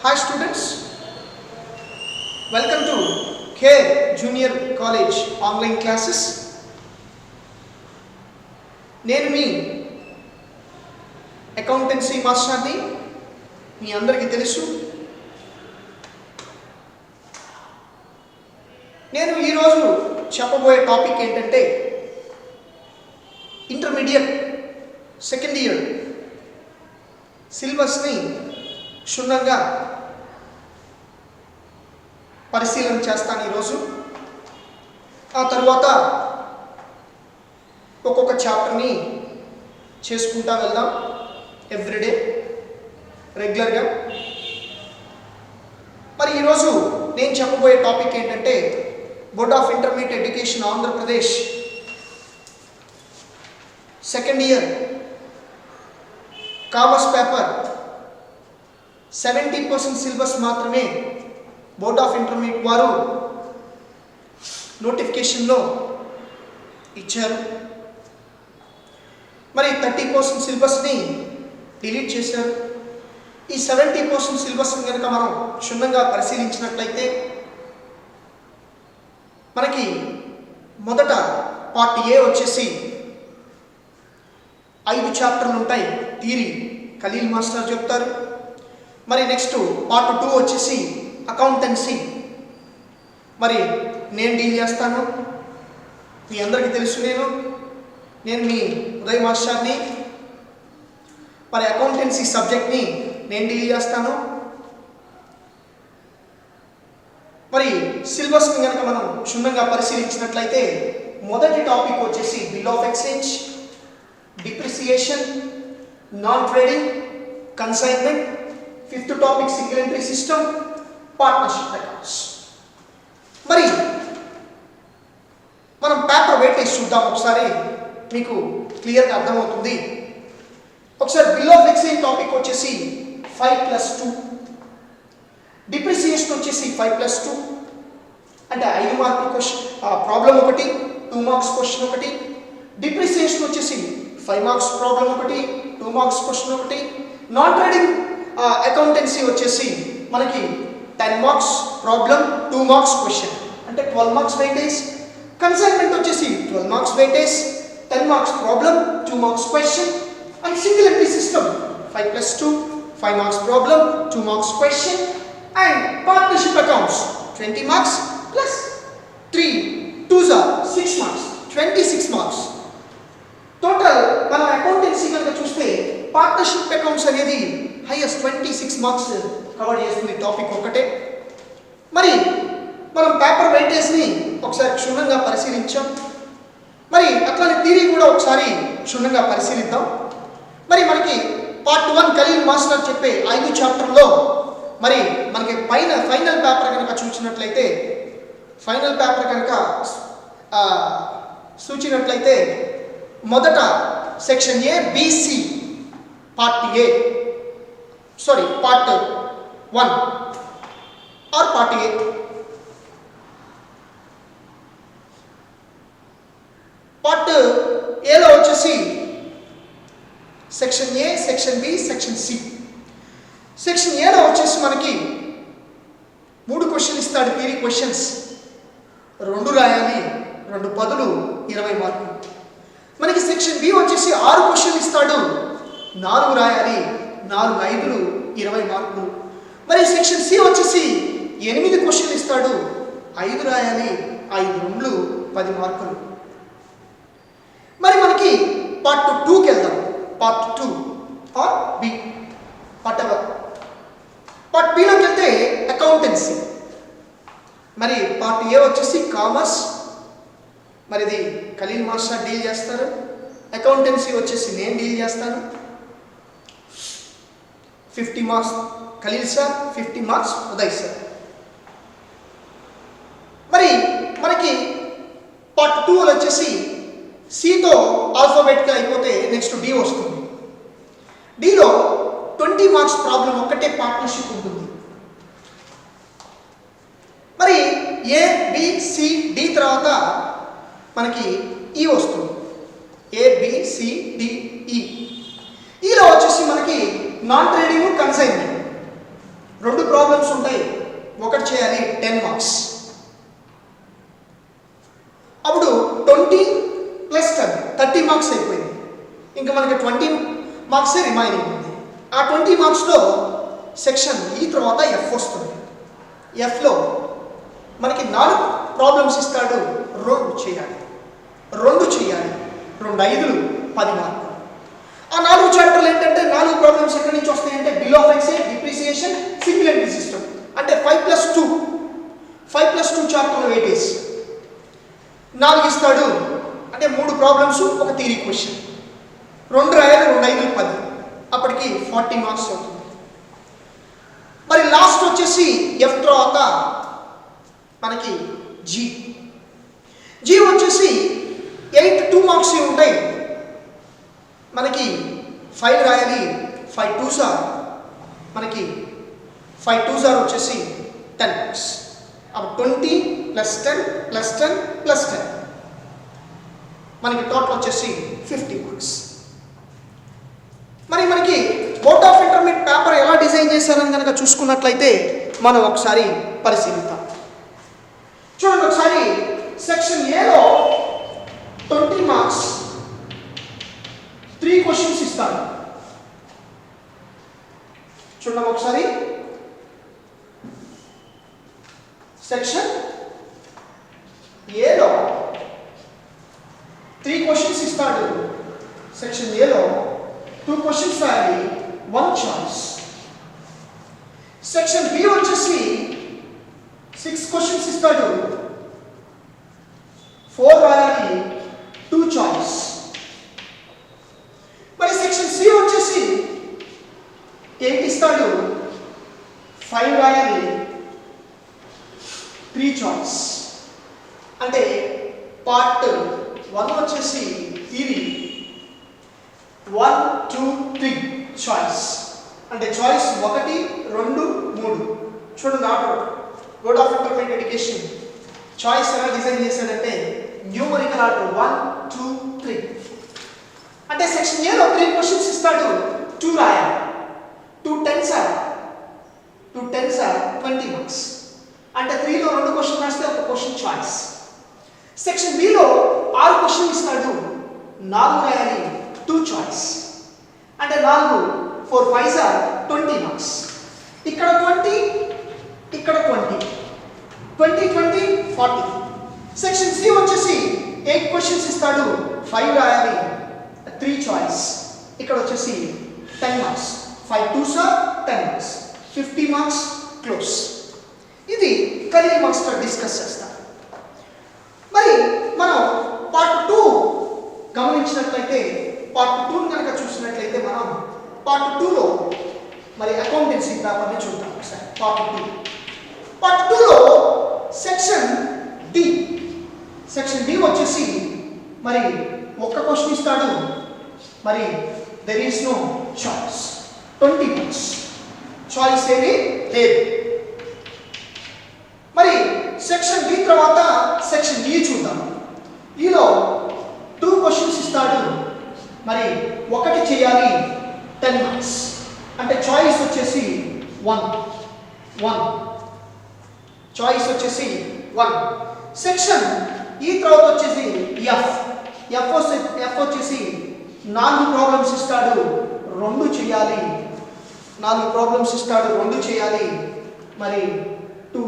Hi students, welcome to CARE Junior College online classes. నేను మీ accountancy మాస్టర్ని, మీ అందరికీ తెలుసు. నేను ఈరోజు చెప్పబోయే టాపిక్ ఏంటంటే ఇంటర్మీడియట్ సెకండ్ ఇయర్ సిలబస్ని క్షుణ్ణంగా పరిశీలన చేస్తాను ఈరోజు. ఆ తర్వాత ఒక్కొక్క చాప్టర్ని చేసుకుంటా వెళ్దాం ఎవ్రీడే రెగ్యులర్గా. మరి ఈరోజు నేను చెప్పబోయే టాపిక్ ఏంటంటే board of intermediate education Andhra Pradesh second year commerce paper 70% syllabus మాత్రమే బోర్డ్ ఆఫ్ ఇంటర్మీడియట్ వారు నోటిఫికేషన్లో ఇచ్చారు. మరి 30% సిలబస్ని డిలీట్ చేశారు. ఈ 70% సిలబస్ని కనుక మనం క్షుణ్ణంగా పరిశీలించినట్లయితే మనకి మొదట పార్ట్ ఏ వచ్చేసి 5 చాప్టర్లు ఉంటాయి. థియరీ ఖలీల్ మాస్టర్ చెప్తారు. మరి నెక్స్ట్ పార్ట్ 2 వచ్చేసి అకౌంటెన్సీ, మరి నేను డీల్ చేస్తాను. మీ అందరికీ తెలుసు నేను మీ ఉదయ్ మాస్టర్ని. మరి అకౌంటెన్సీ సబ్జెక్ట్ని నేను డీల్ చేస్తాను. మరి సిలబస్ని కనుక మనం క్షుణ్ణంగా పరిశీలించినట్లయితే మొదటి టాపిక్ వచ్చేసి bill of exchange, depreciation, non trading, consignment. Fifth topic single entry system, partnership accounts. మరి మనం పేపర్ వెయిటేజ్ చూద్దాం, ఒకసారి మీకు క్లియర్గా అర్థమవుతుంది. ఒకసారి బిల్ ఆఫ్ ఎక్స్చేంజ్ టాపిక్ వచ్చేసి 5+2, డిప్రిసియేషన్ వచ్చేసి 5+2 అంటే 5 మార్కుల క్వశ్చన్ ప్రాబ్లం ఒకటి, 2 మార్క్స్ క్వశ్చన్ ఒకటి. డిప్రిసియేషన్ వచ్చేసి 5 మార్క్స్ ప్రాబ్లం ఒకటి, 2 మార్క్స్ క్వశ్చన్ ఒకటి. నాన్ ట్రేడింగ్ అకౌంటెన్సీ వచ్చేసి మనకి 10 మార్క్స్ ప్రాబ్లం, 2 మార్క్స్ క్వశ్చన్ అంటే 12 మార్క్స్ వెయిటేజ్. కన్సైన్మెంట్ వచ్చేసి 12 marks weightage, 10 marks problem, 2 marks question. And single entry system 5+2, 5 marks problem, 2 marks question. And partnership accounts 20 marks plus 3 2s are 6 marks, 26 marks. Total మనం accountancy కనుక చూస్తే partnership accounts అనేది highest 26 marks cover చేస్తుంది topic ఒకటే. మరి మనం paper వెయిటేజ్ని ఒకసారి క్షుణ్ణంగా పరిశీలించాం. మరి అట్లానే థియరీ కూడా ఒకసారి క్షుణ్ణంగా పరిశీలిద్దాం. మరి మనకి పార్ట్ 1 ఖలీల్ మాస్టర్ చెప్పే 5 చాప్టర్లో మరి మనకి ఫైనల్ పేపర్ కనుక చూసినట్లయితే చూచినట్లయితే మొదట section A BC part 1 or part A. Part ఏలో వచ్చేసి section A, section B, section C. Section ఏలో వచ్చేసి మనకి 3 క్వశ్చన్ ఇస్తాడు, థియరీ క్వశ్చన్స్. 2 రాయాలి, 2 పదులు 20 మార్కులు. మనకి సెక్షన్ బి వచ్చేసి 6 క్వశ్చన్లు ఇస్తాడు, 4 రాయాలి, 4 5లు 20 మార్కులు. మరి సెక్షన్ సి వచ్చేసి 8 క్వశ్చన్లు ఇస్తాడు, 5 రాయాలి, 5 2లు 10 మార్కులు. మరి మనకి పార్ట్ 2కి వెళ్దాం. పార్ట్ 2 ఆర్ బి, పార్ట్ బిలోకి వెళ్తే అకౌంటెన్సీ. మరి పార్ట్ ఏ వచ్చేసి కామర్స్, మరి ఇది ఖలీల్ మాస్టర్ డీల్ చేస్తారు. అకౌంటెన్సీ వచ్చేసి నేను డీల్ చేస్తాను. 50 marks Khalil sir, 50 marks Uday sir. మరి మనకి పార్ట్ 2 వచ్చేసి సితో ఆల్ఫాబెట్గా అయిపోతే నెక్స్ట్ డి వస్తుంది. డిలో 20 మార్క్స్ ప్రాబ్లం ఒక్కటే పార్ట్నర్షిప్ ఉంటుంది. మరి ఏ బి సి డి తర్వాత మనకి ఈ వస్తుంది, ఏ బి సి డి ఈ. ఈలో వచ్చేసి మనకి నాన్ ట్రేడింగ్, కన్సైన్మెంట్. 2 ప్రాబ్లమ్స్ ఉంటాయి, ఒకటి చేయాలి 10 మార్క్స్. అప్పుడు 20 ప్లస్ 10 30 మార్క్స్ అయిపోయింది. ఇంకా మనకి 20 మార్క్సే రిమైనింగ్ ఉంది. ఆ 20 మార్క్స్లో సెక్షన్ ఈ తర్వాత ఎఫ్ వస్తుంది. ఎఫ్లో మనకి 4 ప్రాబ్లమ్స్ ఇస్తాడు, 2 చేయాలి. 2 5లు 10 మార్కులు. ఆ 4 చాప్టర్లు ఏంటంటే 4 ప్రాబ్లమ్స్ ఎక్కడి నుంచి వస్తాయంటే bill of excise, depreciation, single entry system. అంటే 5+2 చాప్టర్ల వెయిటేజ్ 4 ఇస్తాడు. అంటే 3 ప్రాబ్లమ్స్, ఒక థియరీ క్వశ్చన్. 2 రాయాలి, 2 5లు 10, అప్పటికి 40 మార్క్స్ అవుతుంది. మరి లాస్ట్ వచ్చేసి ఎఫ్ తర్వాత మనకి జీ వచ్చేసి 8 2 మార్క్స్ ఉంటాయి. మనకి 5 రాయాలి, 5 2s మనకి 5 2s వచ్చేసి 10 మార్క్స్. అప్పుడు 20 + 10 + 10 + 10 మనకి టోటల్ వచ్చేసి 50 మార్క్స్. మరి మనకి బోర్డ్ ఆఫ్ ఇంటర్మీడియట్ పేపర్ ఎలా డిజైన్ చేశారని కనుక చూసుకున్నట్లయితే మనం ఒకసారి పరిశీలిద్దాం. చూడండి ఒకసారి, సెక్షన్ ఏలో 20 మార్క్స్ 3 క్వశ్చన్స్ ఇస్తాడు. చూడండి ఒకసారి, సెక్షన్ ఏలో 3 క్వశ్చన్స్ ఇస్తాడు. సెక్షన్ ఏలో 2 క్వశ్చన్స్ రాయాలి, 1 చాయిస్. సెక్షన్ బి వచ్చేసి 6 క్వశ్చన్స్ ఇస్తాడు, 4 రాయాలి, 2 చాయిస్. మరి సెక్షన్ సి వచ్చేసి 8 ఇస్తాడు, 5 రాయాలి, 3 చాయిస్. అంటే పార్ట్ 1 వచ్చేసి థియరీ 1 2 3 చాయిస్. అంటే చాయిస్ 1 2 3. చూడండి order board of intermediate education choice ఎలా డిజైన్ చేశాడంటే న్యూమరికల్ ఆర్డర్ 1 2 3. అంటే సెక్షన్ ఏలో 3 క్వశ్చన్స్ ఇస్తాడు, 2 రాయాలి, 2 10s 20 మార్క్స్. అంటే 3లో 2 క్వశ్చన్ రాస్తే 1 question choice. Section below 6 question ఇస్తాడు, 4 రాయాలి, 2 చాయిస్. అంటే 4 4 5s 20 మార్క్స్. ఇక్కడ 20, ఇక్కడ 20 20 20 40. సెక్షన్ సి వచ్చేసి 8 క్వశ్చన్స్ ఇస్తాడు, 5 రాయాలి, 3 చాయిస్. ఇక్కడ వచ్చేసి 10 marks, 5 2s 10 marks, 50 marks close. ఇది కరీర్ మాస్టర్ డిస్కస్ చేస్తారు. మరి మనం పార్ట్ 2 గమనించినట్లయితే, పార్ట్ 2 కనుక చూసినట్లయితే మనం పార్ట్ 2లో మరి అకౌంటెన్సీ పేపర్ని చూద్దాం ఒకసారి. పార్ట్ 2లో సెక్షన్ డి వచ్చేసి మరి 1 క్వశ్చన్ ఇస్తాడు, మరి there is no choice, 20 marks. Choice ఏమీ లేదు. మరి సెక్షన్ బి తర్వాత సెక్షన్ డి చూద్దాం. ఈలో 2 క్వశ్చన్స్ ఇస్తాడు, మరి 1 చేయాలి, 10 మార్క్స్. అంటే చాయిస్ వచ్చేసి 1 చాయిస్ వచ్చేసి 1. సెక్షన్ ఈ తర్వాత వచ్చేసి ఎఫ్ వచ్చేసి 4 ప్రాబ్లమ్స్ ఇస్తాడు, 2 చేయాలి. 4 ప్రాబ్లమ్స్ ఇస్తాడు, 2 చేయాలి. మరి 2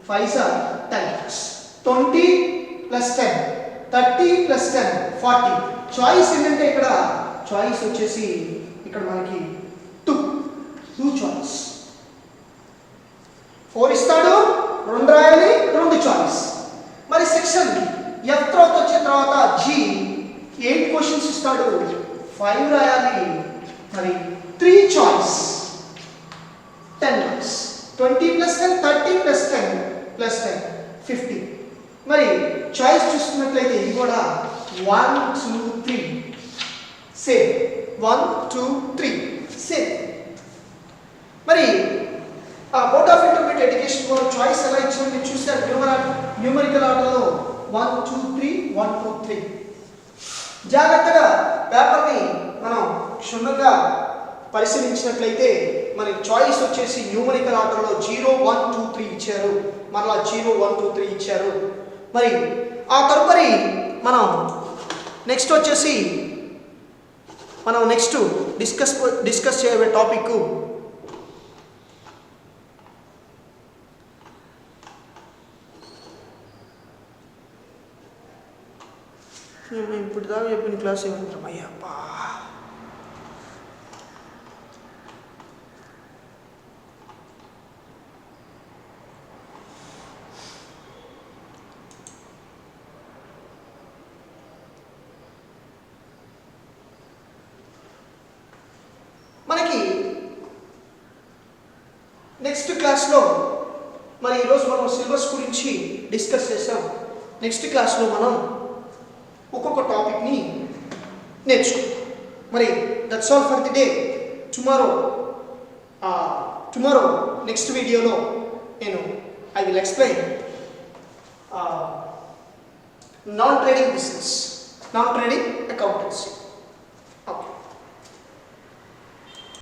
5s 10 మార్క్స్. 20 + 10 30 + 10 40. చాయిస్ ఏంటంటే ఇక్కడ చాయిస్ వచ్చేసి ఇక్కడ మనకి 2 చాయిస్. 4 ఇస్తాడు, 2 రాయాలి, 2 చాయిస్. మరి సెక్షన్ ఎఫ్ తర్వాత వచ్చిన తర్వాత జి 8 క్వశ్చన్స్ ఇస్తాడు, 5 రాయాలి, మరి 3 చాయిస్, 10 మార్క్స్. 20 + 10 30 + 10 + 10 50. మరి చాయిస్ చూసుకున్నట్లయితే ఇది కూడా 1 2 3 సేమ్, 1 2 3 సేమ్. మరి బోర్డ్ ఆఫ్ ఇంటర్మీడియట్ ఎడ్యుకేషన్ వారు చాయిస్ ఎలా ఇచ్చారో మీరు చూసారు. న్యూమరికల్ ఆర్డర్లో 1 2 3 1 2 3. జాగ్రత్తగా పేపర్ని మనం క్షుణ్ణంగా పరిశీలించినట్లయితే మనకి చాయిస్ వచ్చేసి న్యూమరికల్ ఆర్డర్లో 0 1 2 3 ఇచ్చారు, మరలా 0 1 2 3 ఇచ్చారు. మరి ఆ తదుపరి మనం నెక్స్ట్ వచ్చేసి మనం నెక్స్ట్ డిస్కస్ చేయబోయే టాపిక్ ఇప్పుడు దాకా చెప్పిన క్లాస్ ఏమంటాం అయ్యప్పా. మనకి నెక్స్ట్ క్లాస్లో మరి ఈరోజు మనం సిలబస్ గురించి డిస్కస్ చేసాం. నెక్స్ట్ క్లాస్లో మనం ఒక్కొక్క టాపిక్ని నేర్చుకుంటాం. మరి that's all for the day. Tomorrow next వీడియోలో నేను I will explain non trading business, non trading accountancy.